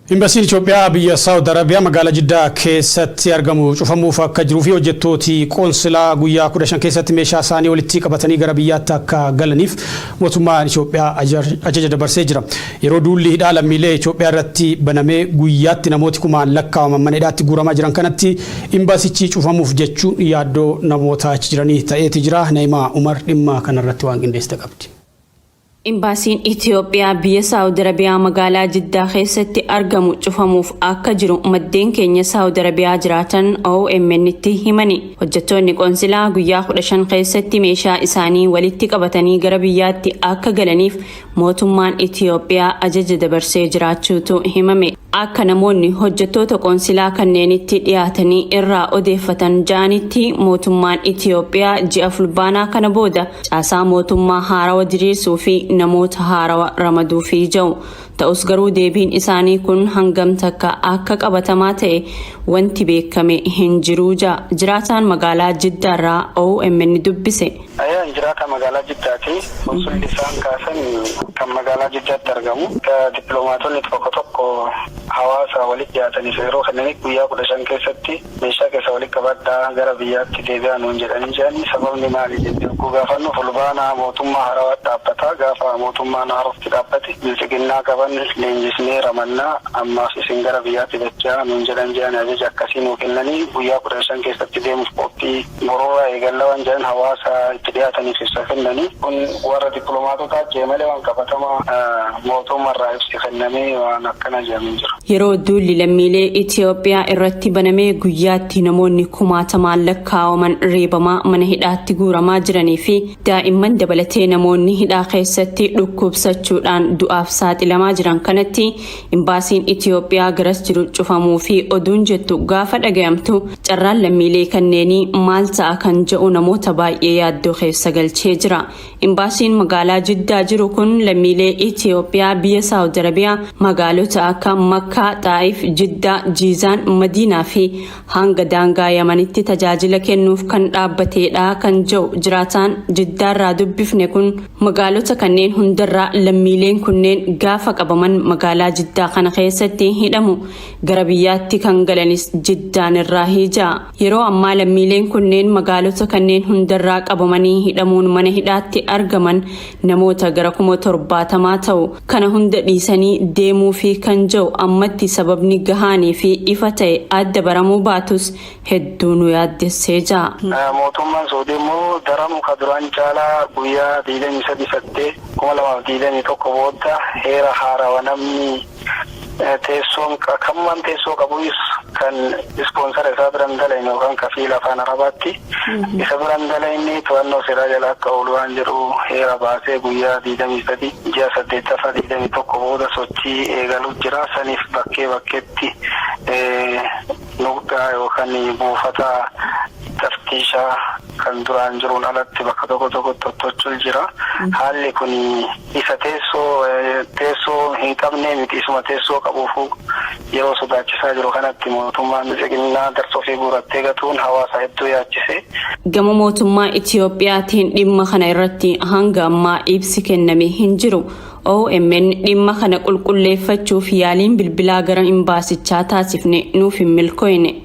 Imbasiin Itoophiyaa biyya Saawud Arabiyaa magaalaa Jiddaa keessatti argamu cufamuuf akka jiruu fi hojjettooti qoonsilaa guyyaa 15 keessatti meeshaa isaanii walitti qabatanii gara biyyaatti akka galaniif mootummaan Itoophiyaa ajaja dabarsee jira. Yeroo duulli hidhaa lammiilee Itoophiyaa irratti banamee guyyaatti namooti kumaan lakkaa'aman mana hidhaatti guuramaa jiran kanatti imbasichi cufamuuf jechuun yaaddoo namoota achi jiranii ta'eeti jira. Naimaa Umar dhimma kanarratti waan qindeessite qabdi. Imbasiin Itoophiyaa biyya Saawud Arabiyaa magaalaa Jiddaa keessatti argamu cufamuuf akka jiru maddeen keenya Saawud Arabiyaa jiraatan OMN itti himani. Hojjettoonni qoonsilaa guyyaa 15 keessatti meeshaa isaanii walitti qabatanii gara biyyaatti akka galaniif mootummaan Itoophiyaa ajaja dabarsee jiraachuutu himame. Akka namoonni hojjettoota qoonsilaa kanneenitti dhiyaatanii irraa odeeffatan jaanitti mootummaan Itoophiyaa ji'a fulbaanaa kana booda caasaa mootummaa haarawa diriirsuu fi namoota haarawa ramaduu fi jiru. Ta'us garuu deebiin isaanii kun hangam takka akka qabatamaa ta'e wanti beekame hin jiru jiraataan magaalaa Jiddaarraa OMN dubbise. Ayaan jiraata magaalaa Jiddaati. Konsulli isaan kaasan kan magaalaa Jiddaatti argamu. Dippiloomaatonni tokko hawaasa walitti dhiyaataniif yeroo kanneen guyyaa 15 keessatti meeshaa keessa walitti qabadhaa gara biyyaatti deebi'an nuun jedhanii jiranii sababni maali jennee gaafannu fulbaanaa mootummaa haarawaa dhaabbataa gaafa mootummaan haarofti dhaabbate bilchiginnaa qaban leenjisnee ramannaa ammaaf isin gara biyyaatti dachaa nuun jedhan jedhanii ajaja akkasii nuu kennanii guyyaa 15 keessatti deemuuf qophii boroorraa eegallawan jedhan hawaasa itti dhiyaataniif ibsa kennanii kun warra dippiloomaatotaa jeemalee waan qabatamaa mootummaarraa ibsi kennamee waan akkana jedhamin jira. Yeroo duulli lammiilee Itoophiyaa irratti banamee guyyaatti namoonni kumaatamaan lakkaa'aman reebamaa mana hidhaatti guuramaa jiranii fi daa'imman dabalatee namoonni hidhaa keessatti dhukkubsachuudhaan du'aaf saaxilamaa jiran kanatti imbaasiin Itoophiyaa garas jiru cufamuu fi oduun jettu gaafa dhagayamtu carraan lammiilee kanneenii maal ta'a kan jedhu namoota baay'ee yaaddoo keessa galchee jira. Imbaasiin magaalaa Jiddaa jiru kun lammiilee Itoophiyaa biyya Saawud Arabiyaa magaalota akka Makkaa, Taa'if, Jiddaa, Jiizaan, Madiinaa fi hanga daangaa Yamanitti tajaajila kennuuf kan dhaabbateedha kan jedhu jiraataan Jiddaarraa dubbifne kun magaalota kanneen hundarraa lammiileen kunneen gaafa qabaman magaalaa Jiddaa kana keessatti hidhamu gara biyyaatti kan galanis Jiddaan irraa hijaa. Yeroo ammaa lammiileen kunneen magaalota kanneen hundarraa qabamanii hidhamuun mana hidhaatti argaman namoota gara 70 ta'u kana hunda dhiisanii deemuu fi kan jiru ammatti sababni gahaanii fi ifa ta'e adda baramuu baatus hedduu nu yaaddessee jira. Mootummaan Saawudii immoo daramuu ka duraan caalaa guyyaa 23 2021 booda heera haarawaa namni teessoon kamman teessoo qabus kan ispoonsara isaa biraan dalayne yookaan kafiila afaan arabaatti isa biraan dalayne to'annoo seeraa jala akka oolu waan jedhu heera baasee guyyaa 23 ji'a 8 booda sochii eegaluu jira. Saniif bakkeetti nuqdaa yookaan buufata taftiishaa kan duraan jiruun alatti bakka tokko tottolchuu jira. Haalli kun isa teessoo hin qabne miti isuma teessoo qabuuf yeroo sodaachisaa jiru kanatti mootummaan biqilaa darsoo fi guurattee gatuun hawaasa hedduu yaachise. Gama mootummaa Itoophiyaatiin dhimma kana irratti hanga ammaa ibsi kenname hin jiru. OMN dhimma kana qulqulleeffachuuf yaaliin bilbilaa gara imbaasichaa taasifne nuuf hin milkooyne.